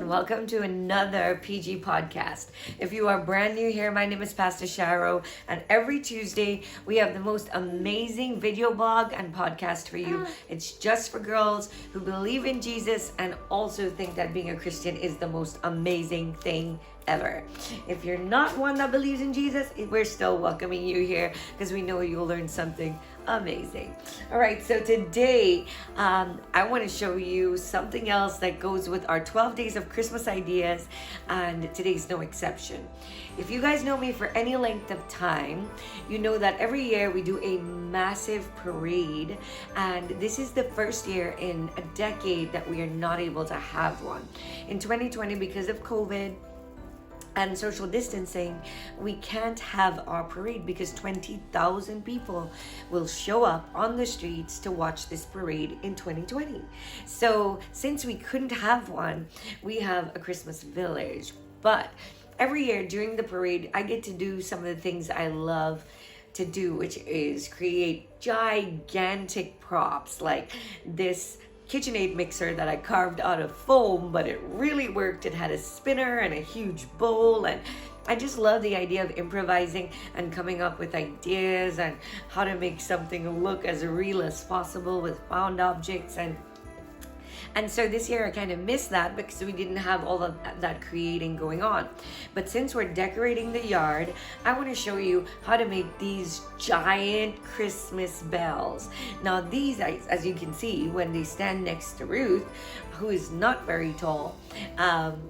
welcome to another PG podcast. If you are brand new here, my name is Pastor Sharo, and every Tuesday we have the most amazing video blog and podcast for you. It's just for girls who believe in Jesus and also think that being a Christian is the most amazing thing ever. If you're not one that believes in Jesus, we're still welcoming you here because we know you'll learn something amazing. All right, so today I want to show you something else that goes with our 12 days of Christmas ideas, and today's no exception. If you guys know me for any length of time, you know that every year we do a massive parade, and this is the first year in a decade that we are not able to have one. In 2020, because of COVID and social distancing, we can't have our parade because 20,000 people will show up on the streets to watch this parade in 2020. So since we couldn't have one, we have a Christmas village. But every year during the parade, I get to do some of the things I love to do, which is create gigantic props like this KitchenAid mixer that I carved out of foam, but it really worked. It had a spinner and a huge bowl, and I just love the idea of improvising and coming up with ideas and how to make something look as real as possible with found objects. And so this year I kind of missed that because we didn't have all of that creating going on. But since we're decorating the yard, I want to show you how to make these giant Christmas bells. Now these, as you can see, when they stand next to Ruth, who is not very tall,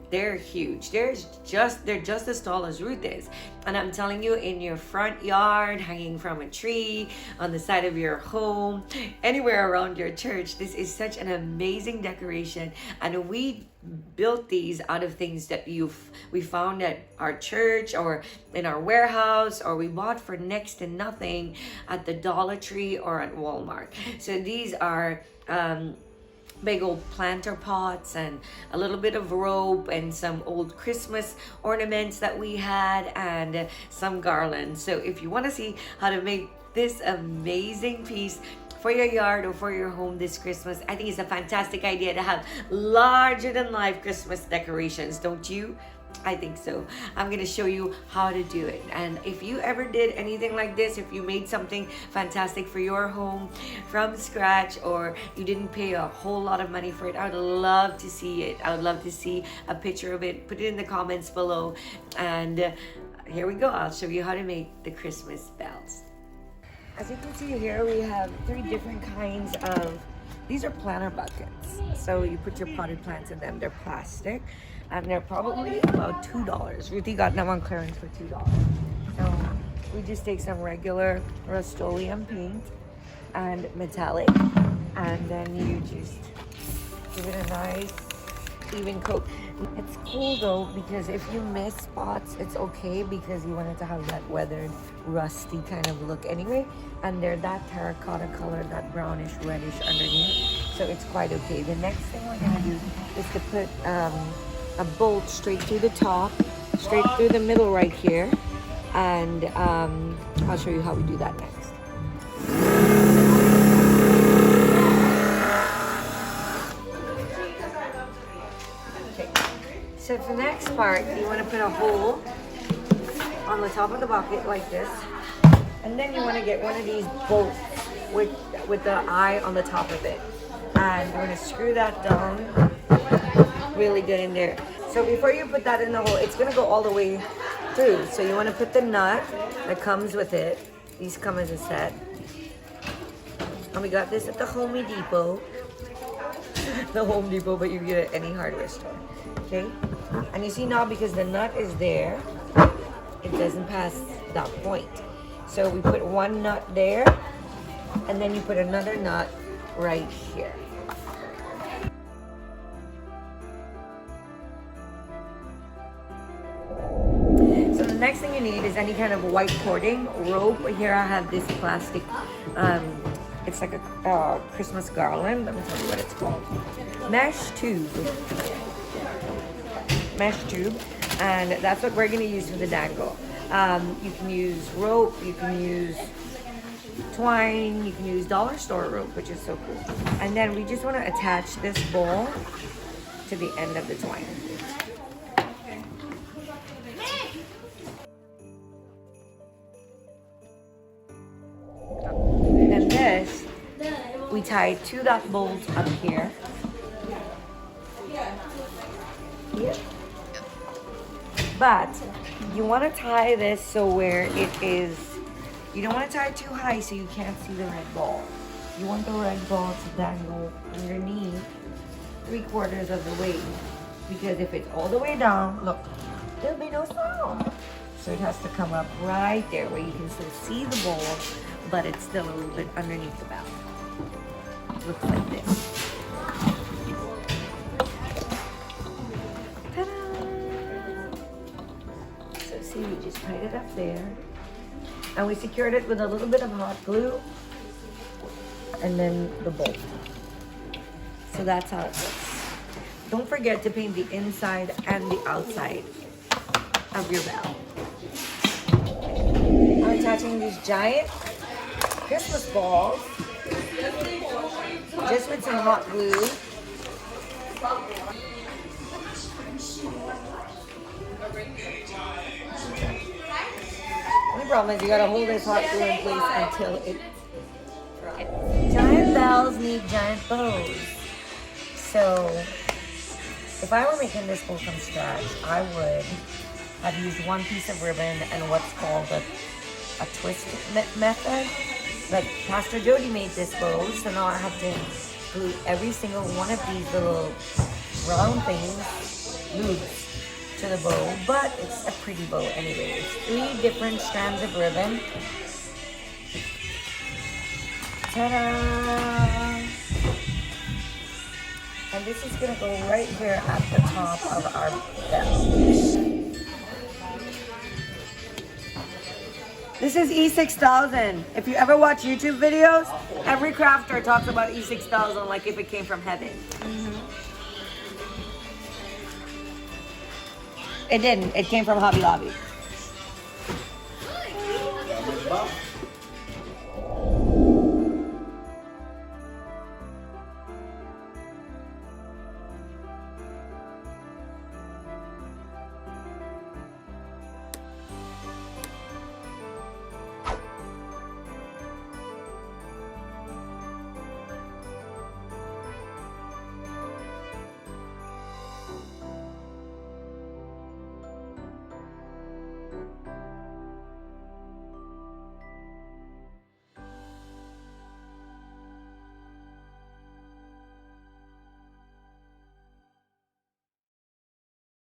they're huge. They're just as tall as Ruth is. And I'm telling you, in your front yard, hanging from a tree, on the side of your home, anywhere around your church, this is such an amazing decoration. And we built these out of things that we found at our church or in our warehouse, or we bought for next to nothing at the Dollar Tree or at Walmart. So these are big old planter pots and a little bit of rope and some old Christmas ornaments that we had and some garlands. So if you want to see how to make this amazing piece for your yard or for your home this Christmas, I think it's a fantastic idea to have larger than life Christmas decorations, don't you? I think so. I'm going to show you how to do it. And if you ever did anything like this, if you made something fantastic for your home from scratch, or you didn't pay a whole lot of money for it, I would love to see it. I would love to see a picture of it. Put it in the comments below. And here we go. I'll show you how to make the Christmas bells. As you can see here, we have 3 different kinds of, these are planter buckets. So you put your potted plants in them. They're plastic. And they're probably about $2. Ruthie got them on clearance for $2. So we just take some regular Rust-Oleum paint and metallic, and then you just give it a nice even coat. It's cool though, because if you miss spots, it's okay, because you want it to have that weathered, rusty kind of look anyway. And they're that terracotta color, that brownish reddish underneath. So it's quite okay. The next thing we're gonna do is to put a bolt straight through the top, straight through the middle right here, and I'll show you how we do that next. Okay, so for the next part, you want to put a hole on the top of the bucket like this, and then you want to get one of these bolts with the eye on the top of it, and you're going to screw that down really good in there. So before you put that in the hole, it's going to go all the way through. So you want to put the nut that comes with it. These come as a set. And we got this at the Home Depot. The Home Depot, but you get it at any hardware store. Okay? And you see now, because the nut is there, it doesn't pass that point. So we put one nut there, and then you put another nut right here. Next thing you need is any kind of white cording rope. Here I have this plastic, it's like a Christmas garland. Let me tell you what it's called. Mesh tube, and that's what we're going to use for the dangle. You can use rope, you can use twine, you can use dollar store rope, which is so cool. And then we just want to attach this ball to the end of the twine. we tie 2 dot bolts up here. Here. But you want to tie this so where it is, you don't want to tie it too high so you can't see the red ball. You want the red ball to dangle underneath 3/4 of the way, because if it's all the way down, look, there'll be no sound. So it has to come up right there where you can still see the ball, but it's still a little bit underneath the valve. It looks like this. Ta-da! So see, we just tied it up there. And we secured it with a little bit of hot glue. And then the bolt. So that's how it looks. Don't forget to paint the inside and the outside of your valve. I'm attaching these giant Christmas balls just with some hot glue. The problem is you gotta hold this hot glue in place until it dries. Giant valves need giant bows. So if I were making this bow from scratch, I would have used 1 piece of ribbon and what's called a twist method. But Pastor Jody made this bow, so now I have to glue every single one of these little round things, loops, to the bow. But it's a pretty bow anyway. It's 3 different strands of ribbon. Ta-da! And this is gonna go right here at the top of our bell. This is E6000. If you ever watch YouTube videos, every crafter talks about E6000 like if it came from heaven. It didn't. It came from Hobby Lobby.